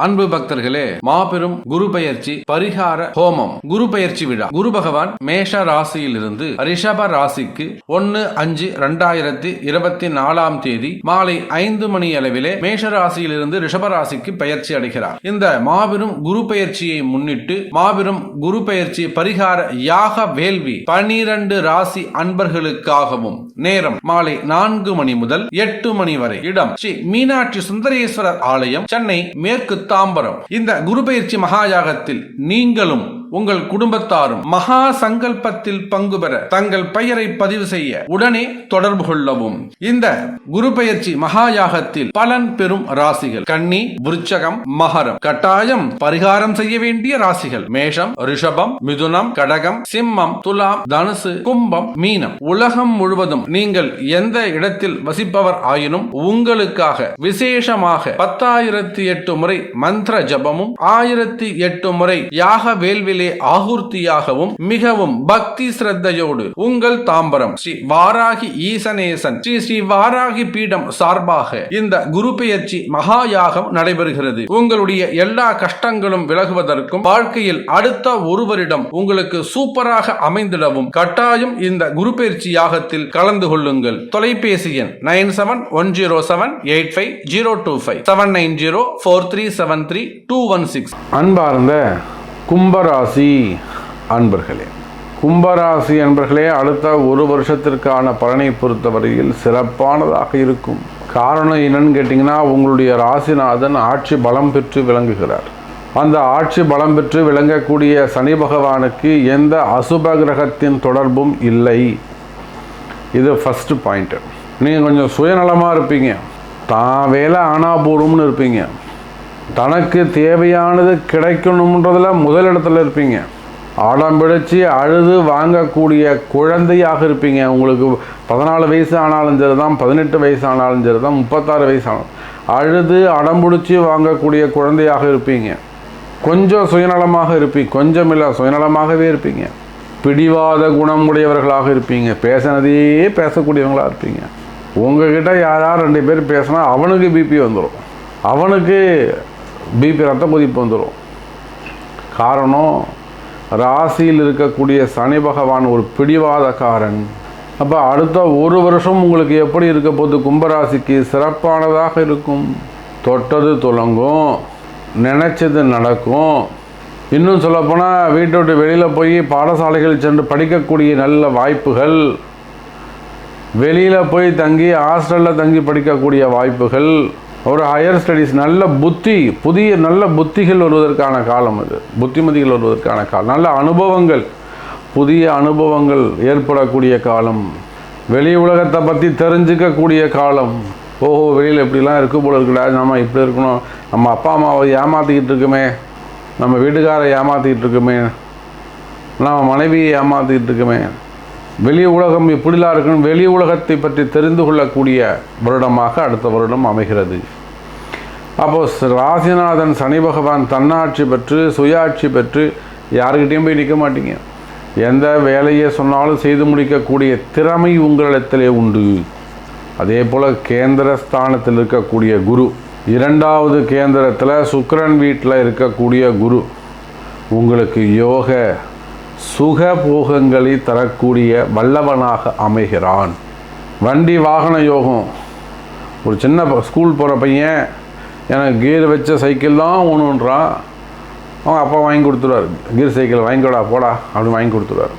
அன்பு பக்தர்களே, மாபெரும் குரு பெயர்ச்சி பரிகார ஹோமம் குரு பெயர்ச்சி விழா. குரு பகவான் மேஷ ராசியில் இருந்து ரிஷப ராசிக்கு 1/5/2024 மாலை 5 மணி அளவிலே மேஷ ராசியில் இருந்து ரிஷப ராசிக்கு பெயர்ச்சி அடைகிறார். இந்த மாபெரும் குரு பெயர்ச்சியை முன்னிட்டு மாபெரும் குரு பெயர்ச்சி பரிகார யாக வேள்வி 12 ராசி அன்பர்களுக்காகவும் நேரம் மாலை 4 மணி முதல் 8 மணி வரை. இடம் ஸ்ரீ மீனாட்சி சுந்தரேஸ்வரர் ஆலயம், சென்னை மேற்கு தாம்பரம். இந்த குரு பெயர்ச்சி மகாயாகத்தில் நீங்களும் உங்கள் குடும்பத்தாரும் மகா சங்கல்பத்தில் பங்கு பெற தங்கள் பெயரை பதிவு செய்ய உடனே தொடர்பு கொள்ளவும். இந்த குரு பெயர்ச்சி மகாயாகத்தில் பலன் பெறும் ராசிகள் கன்னி, விருச்சகம், மகரம். கட்டாயம் பரிகாரம் செய்ய வேண்டிய ராசிகள் மேஷம், ரிஷபம், மிதுனம், கடகம், சிம்மம், துலாம், தனுசு, கும்பம், மீனம். உலகம் முழுவதும் நீங்கள் எந்த இடத்தில் வசிப்பவர் ஆயினும் உங்களுக்காக விசேஷமாக 10,008 முறை மந்திர ஜபமும் 1008 முறை யாக வேள்விலே ஆகுர்த்தியாகவும் மிகவும் பக்தி ஸ்ரத்தையோடு உங்கள் தாம்பரம் ஸ்ரீ வாராகி ஈசனேசன் ஸ்ரீ வாராகி பீடம் சார்பாக இந்த குரு பெயர்ச்சி மகாயாகம் நடைபெறுகிறது. உங்களுடைய எல்லா கஷ்டங்களும் விலகுவதற்கும் வாழ்க்கையில் அடுத்த ஒரு வருடம் உங்களுக்கு சூப்பராக அமைந்திடவும் கட்டாயம் இந்த குரு பெயர்ச்சி யாகத்தில் கலந்து கொள்ளுங்கள். தொலைபேசி எண் 97-107-85025 790-4373-216. அன்பார்ந்த கும்பராசி அன்பர்களே, கும்பராசி அன்பர்களே, அடுத்த ஒரு வருஷத்திற்கான பலனை பொறுத்தவரையில் சிறப்பானதாக இருக்கும். காரணம் என்னன்னு கேட்டிங்கன்னா, உங்களுடைய ராசிநாதன் ஆட்சி பலம் பெற்று விளங்குகிறார். அந்த ஆட்சி பலம் பெற்று விளங்கக்கூடிய சனி பகவானுக்கு எந்த அசுப கிரகத்தின் தொடர்பும் இல்லை. இது ஃபஸ்ட்டு பாயிண்ட்டு. நீங்கள் கொஞ்சம் சுயநலமாக இருப்பீங்க, தான் வேலை ஆனாபூர்வம்னு இருப்பீங்க, தனக்கு தேவையானது கிடைக்கணுன்றதில் முதலிடத்தில் இருப்பீங்க, ஆடம் பிடிச்சி அழுது வாங்கக்கூடிய குழந்தையாக இருப்பீங்க. உங்களுக்கு 14 வயசு ஆனாலும் சரி தான், 18 வயசு ஆனாலும் சரி தான், 36 வயசு ஆனாலும் அழுது அடம்பிடிச்சி வாங்கக்கூடிய குழந்தையாக இருப்பீங்க. கொஞ்சம் சுயநலமாக இருப்பீங்க, கொஞ்சம் இல்லை சுயநலமாகவே இருப்பீங்க. பிடிவாத குணம் உடையவர்களாக இருப்பீங்க, பேசினதையே பேசக்கூடியவங்களாக இருப்பீங்க. உங்ககிட்ட யாராவது 2 பேர் பேசினா அவனுக்கு பிபி வந்துடும், அவனுக்கு பிபி ரத்த கொதிப்பு வந்துடும். காரணம், ராசியில் இருக்கக்கூடிய சனி பகவான் ஒரு பிடிவாதக்காரன். அப்போ அடுத்த ஒரு வருஷம் உங்களுக்கு எப்படி இருக்க போது? கும்பராசிக்கு சிறப்பானதாக இருக்கும். தொட்டது துலங்கும், நினைச்சது நடக்கும். இன்னும் சொல்லப்போனால் வீட்டை விட்டு வெளியில் போய் பாடசாலைகள் சென்று படிக்கக்கூடிய நல்ல வாய்ப்புகள், வெளியில் போய் தங்கி ஹாஸ்டலில் தங்கி படிக்கக்கூடிய வாய்ப்புகள், ஒரு ஹையர் ஸ்டடீஸ், நல்ல புத்தி, புதிய நல்ல புத்திகள் வருவதற்கான காலம் அது, புத்திமதிகள் வருவதற்கான காலம், நல்ல அனுபவங்கள், புதிய அனுபவங்கள் ஏற்படக்கூடிய காலம், வெளி உலகத்தை பற்றி தெரிஞ்சிக்கக்கூடிய காலம். ஓஹோ, வெளியில் இப்படிலாம் இருக்கு போல இருக்குடா, நம்ம இப்படி இருக்கணும், நம்ம அப்பா அம்மாவை ஏமாற்றிக்கிட்டு இருக்குமே, நம்ம வீட்டுக்காரை ஏமாற்றிக்கிட்டு இருக்குமே, நம்ம மனைவியை ஏமாற்றிக்கிட்டு இருக்குமே, வெளி உலகம் இப்படிலாம் இருக்கணும், வெளி உலகத்தை பற்றி தெரிந்து கொள்ளக்கூடிய வருடமாக அடுத்த வருடம் அமைகிறது. அப்போது ராசிநாதன் சனி பகவான் தன்னாட்சி பெற்று சுயாட்சி பெற்று யாருக்கிட்டையும் போய் நிற்க மாட்டீங்க. எந்த வேலையை சொன்னாலும் செய்து முடிக்கக்கூடிய திறமை உங்களிடத்திலே உண்டு. அதே போல் கேந்திர ஸ்தானத்தில் இருக்கக்கூடிய குரு, 2வது கேந்திரத்தில் சுக்கிரன் வீட்டில் இருக்கக்கூடிய குரு உங்களுக்கு யோக சுகபோகங்களை தரக்கூடிய வல்லவனாக அமைகிறான். வண்டி வாகன யோகம். ஒரு சின்ன ஸ்கூல் போகிற பையன் எனக்கு கீர் வச்ச சைக்கிள் தான் ஒன்றுன்றான், அவங்க அப்பா வாங்கி கொடுத்துருவார், கீர் சைக்கிள் வாங்கிக்கூடா போடா அப்படின்னு வாங்கி கொடுத்துருவார்.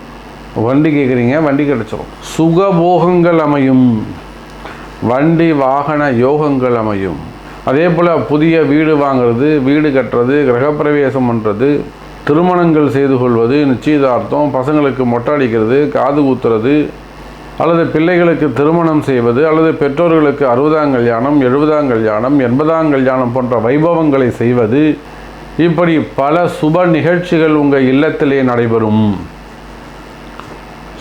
வண்டி கேட்குறீங்க, வண்டி கிடச்சிடும். சுகபோகங்கள் அமையும், வண்டி வாகன யோகங்கள் அமையும். அதே போல் புதிய வீடு வாங்கிறது, வீடு கட்டுறது, கிரகப்பிரவேசம் பண்ணுறது, திருமணங்கள் செய்து கொள்வது, நிச்சயதார்த்தம், பசங்களுக்கு மொட்டை அடிக்கிறது, காது குத்துறது, அல்லது பிள்ளைகளுக்கு திருமணம் செய்வது, அல்லது பெற்றோர்களுக்கு 60ஆம் கல்யாணம், 70ஆம் கல்யாணம், 80ஆம் கல்யாணம் போன்ற வைபவங்களை செய்வது, இப்படி பல சுப நிகழ்ச்சிகள் உங்கள் இல்லத்திலே நடைபெறும்.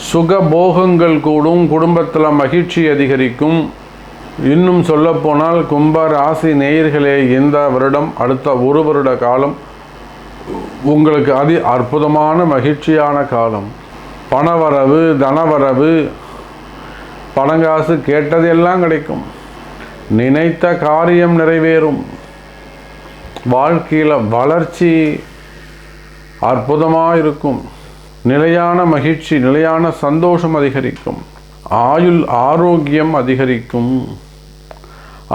சுகபோகங்கள் கூடும், குடும்பத்தில் மகிழ்ச்சி அதிகரிக்கும். இன்னும் சொல்லப்போனால் கும்ப ராசி நேயர்களே, இந்த வருடம் அடுத்த ஒரு வருட காலம் உங்களுக்கு அற்புதமான மகிழ்ச்சியான காலம். பணவரவு, தனவரவு, பணங்காசு கேட்டதெல்லாம் கிடைக்கும், நினைத்த காரியம் நிறைவேறும். வாழ்க்கையில் வளர்ச்சி அற்புதமாக இருக்கும். நிலையான மகிழ்ச்சி, நிலையான சந்தோஷம் அதிகரிக்கும். ஆயுள் ஆரோக்கியம் அதிகரிக்கும்.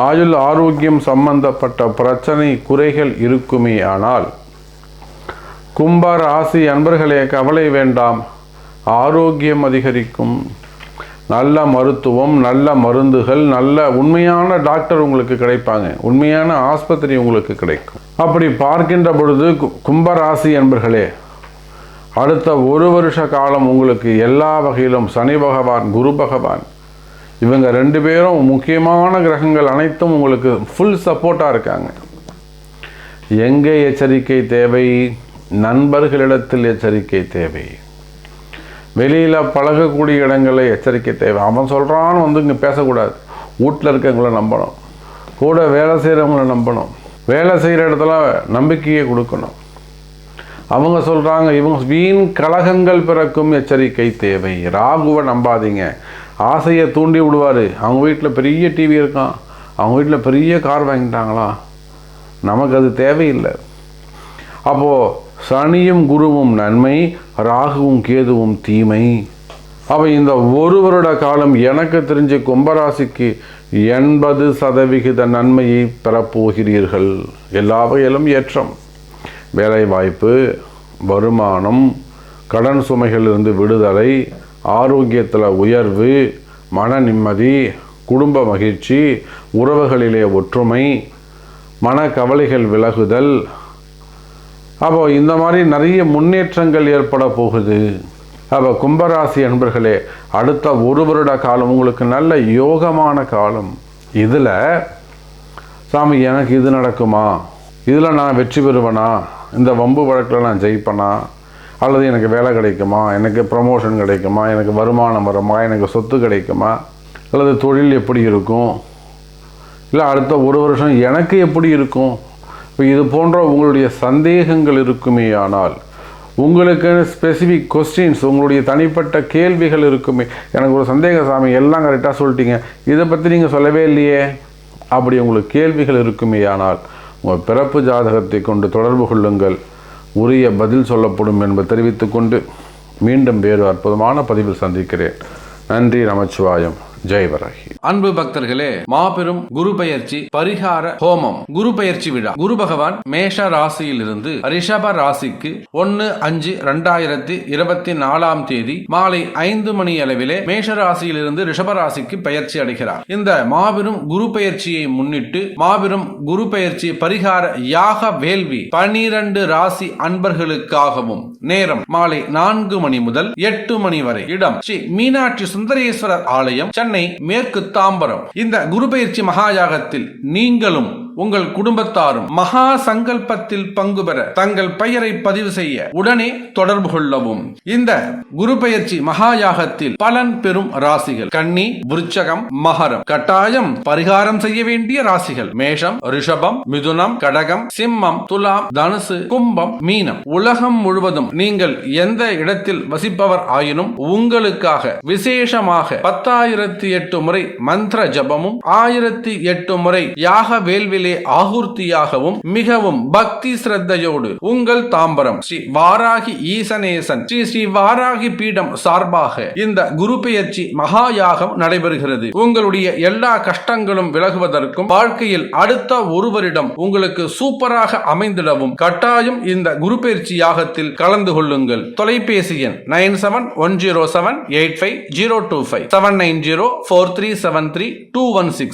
ஆயுள் ஆரோக்கியம் சம்பந்தப்பட்ட பிரச்சனை குறைகள் இருக்குமே ஆனால் கும்ப ராசி அன்பர்களே கவலை வேண்டாம். ஆரோக்கியம் அதிகரிக்கும். நல்ல மருத்துவம், நல்ல மருந்துகள், நல்ல உண்மையான டாக்டர் உங்களுக்கு கிடைப்பாங்க. உண்மையான ஆஸ்பத்திரி உங்களுக்கு கிடைக்கும். அப்படி பார்க்கின்ற பொழுது கும்பராசி அன்பர்களே, அடுத்த ஒரு வருஷ காலம் உங்களுக்கு எல்லா வகையிலும் சனி பகவான், குரு பகவான், இவங்க 2 பேரும் முக்கியமான கிரகங்கள் அனைத்தும் உங்களுக்கு ஃபுல் சப்போர்ட்டாக இருக்காங்க. எங்கே எச்சரிக்கை தேவை? நண்பர்களிடத்தில் எச்சரிக்கை தேவை. வெளியில் பழகக்கூடிய இடங்களில் எச்சரிக்கை தேவை. அவன் சொல்கிறான்னு இங்கே பேசக்கூடாது. வீட்டில் இருக்கவங்கள நம்பணும். கூட வேலை செய்கிறவங்கள நம்பணும். வேலை செய்கிற இடத்துல நம்பிக்கையை கொடுக்கணும். அவங்க சொல்கிறாங்க, இவங்க வீண் கலகங்கள் பிறக்கும், எச்சரிக்கை தேவை. ராகுவை நம்பாதீங்க. ஆசையை தூண்டி விடுவார். அவங்க வீட்டில் பெரிய டிவி இருக்கான், அவங்க வீட்டில் பெரிய கார் வாங்கிட்டாங்களா, நமக்கு அது தேவையில்லை. அப்போது சனியும் குருவும் நன்மை, ராகுவும் கேதுவும் தீமை. அப்போ இந்த ஒரு வருட காலம் எனக்கு தெரிஞ்ச கும்பராசிக்கு 80% நன்மையை பெறப்போகிறீர்கள். எல்லா வகையிலும் ஏற்றம். வேலைவாய்ப்பு, வருமானம், கடன் சுமைகளிலிருந்து விடுதலை, ஆரோக்கியத்தில் உயர்வு, மன நிம்மதி, குடும்ப மகிழ்ச்சி, உறவுகளிலே ஒற்றுமை, மனக்கவலைகள் விலகுதல். அப்போ இந்த மாதிரி நிறைய முன்னேற்றங்கள் ஏற்பட போகுது. அப்போ கும்பராசி அன்பர்களே, அடுத்த ஒரு வருட காலம் உங்களுக்கு நல்ல யோகமான காலம். இதில் சாமி எனக்கு இது நடக்குமா, இதில் நான் வெற்றி பெறுவேனா, இந்த வம்பு வழக்கில் நான் ஜெயிப்பேனா, அல்லது எனக்கு வேலை கிடைக்குமா, எனக்கு ப்ரமோஷன் கிடைக்குமா, எனக்கு வருமானம் வருமா, எனக்கு சொத்து கிடைக்குமா, அல்லது தொழில் எப்படி இருக்கும், இல்லை அடுத்த ஒரு வருஷம் எனக்கு எப்படி இருக்கும். இப்போ இது போன்ற உங்களுடைய சந்தேகங்கள் இருக்குமே ஆனால், உங்களுக்கு ஸ்பெசிஃபிக் கொஸ்டின்ஸ், உங்களுடைய தனிப்பட்ட கேள்விகள் இருக்குமே, எனக்கு ஒரு சந்தேக சாமி எல்லாம் கரெக்டாக சொல்லிட்டீங்க, இதை பற்றி நீங்கள் சொல்லவே இல்லையே, அப்படி உங்களுக்கு கேள்விகள் இருக்குமே ஆனால் உங்கள் பிறப்பு ஜாதகத்தை கொண்டு தொடர்பு கொள்ளுங்கள். உரிய பதில் சொல்லப்படும் என்பதை தெரிவித்துக்கொண்டு மீண்டும் வேறு அற்புதமான பதிவில் சந்திக்கிறேன். நன்றி. நமச்சிவாயம். ஜெய் வராகி. அன்பு பக்தர்களே, மாபெரும் குரு பெயர்ச்சி பரிகார ஹோமம் குரு பெயர்ச்சி விழா. குரு பகவான் மேஷ ராசியில் இருந்து ரிஷப ராசிக்கு 1/5/2024 தேதி மாலை 5 மணி அளவிலே மேஷ ராசியில் இருந்து ரிஷப ராசிக்கு பெயர்ச்சி அடைகிறார். இந்த மாபெரும் குரு பெயர்ச்சியை முன்னிட்டு மாபெரும் குரு பெயர்ச்சி பரிகார யாக வேள்வி 12 ராசி அன்பர்களுக்காகவும் நேரம் மாலை 4 மணி முதல் 8 மணி வரை. இடம் ஸ்ரீ மீனாட்சி சுந்தரேஸ்வரர் ஆலயம், சென்னை மேற்கு தாம்பரம். இந்த குரு பெயர்ச்சி மகாயாகத்தில் நீங்களும் உங்கள் குடும்பத்தாரும் மகா சங்கல்பத்தில் பங்கு பெற தங்கள் பெயரை பதிவு செய்ய உடனே தொடர்பு கொள்ளவும். இந்த குரு பெயர்ச்சி மகாயாகத்தில் பலன் பெறும் ராசிகள் கன்னி, விருச்சகம், மகரம். கட்டாயம் பரிகாரம் செய்ய வேண்டிய ராசிகள் மேஷம், ரிஷபம், மிதுனம், கடகம், சிம்மம், துலாம், தனுசு, கும்பம், மீனம். உலகம் முழுவதும் நீங்கள் எந்த இடத்தில் வசிப்பவர் ஆயினும் உங்களுக்காக விசேஷமாக 10,008 முறை மந்திர ஜபமும் 1008 முறை யாக வேள்விலே ஆகுர்த்தியாகவும் மிகவும் பக்தி சிரத்தையோடு உங்கள் தாம்பரம் ஸ்ரீ வாராகி ஈசனேசன் ஸ்ரீ வாராகி பீடம் சார்பாக இந்த குரு பெயர்ச்சி மகாயாகம் நடைபெறுகிறது. உங்களுடைய எல்லா கஷ்டங்களும் விலகுவதற்கும் வாழ்க்கையில் அடுத்த ஒரு வருடம் உங்களுக்கு சூப்பராக அமைந்திடவும் கட்டாயம் இந்த குரு பெயர்ச்சி யாகத்தில் கலந்து கொள்ளுங்கள். தொலைபேசி எண் 9710785025 7904373 216.